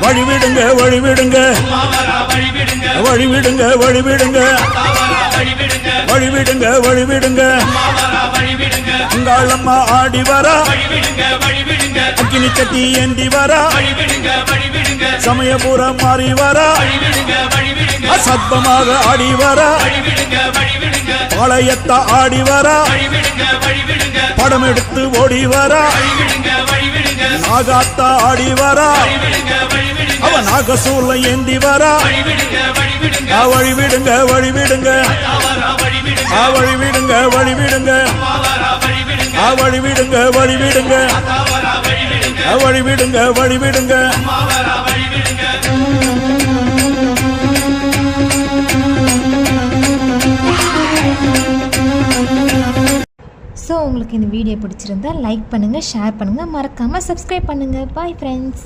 வழிவிடுங்க வழிவிடுங்க வழிவிடுங்க வழிவிடுங்க வழிவிடுங்க வழிவிடுங்க அங்காளம்மா ஆடி வரா அக்கினி சட்டி ஏந்தி வரா சமயபுரம் மாறி வரா அசத்தமாக ஆடி வரா பாளையத்த ஆடி வரா படம் எடுத்து ஓடி வரா நாகாத்தா ஆடி வரா அவ நாகசூர்ல ஏந்தி வரா வழிவிடுங்க வழிவிடுங்க வழிவிடுங்க வழிவிடுங்க வழிவிடுங்க வழிவிடுங்க வழிவிடுங்க வழிவிடுங்க ஸோ உங்களுக்கு இந்த வீடியோ பிடிச்சிருந்தா லைக் பண்ணுங்கள், ஷேர் பண்ணுங்கள், மறக்காமல் சப்ஸ்கிரைப் பண்ணுங்கள். Bye friends.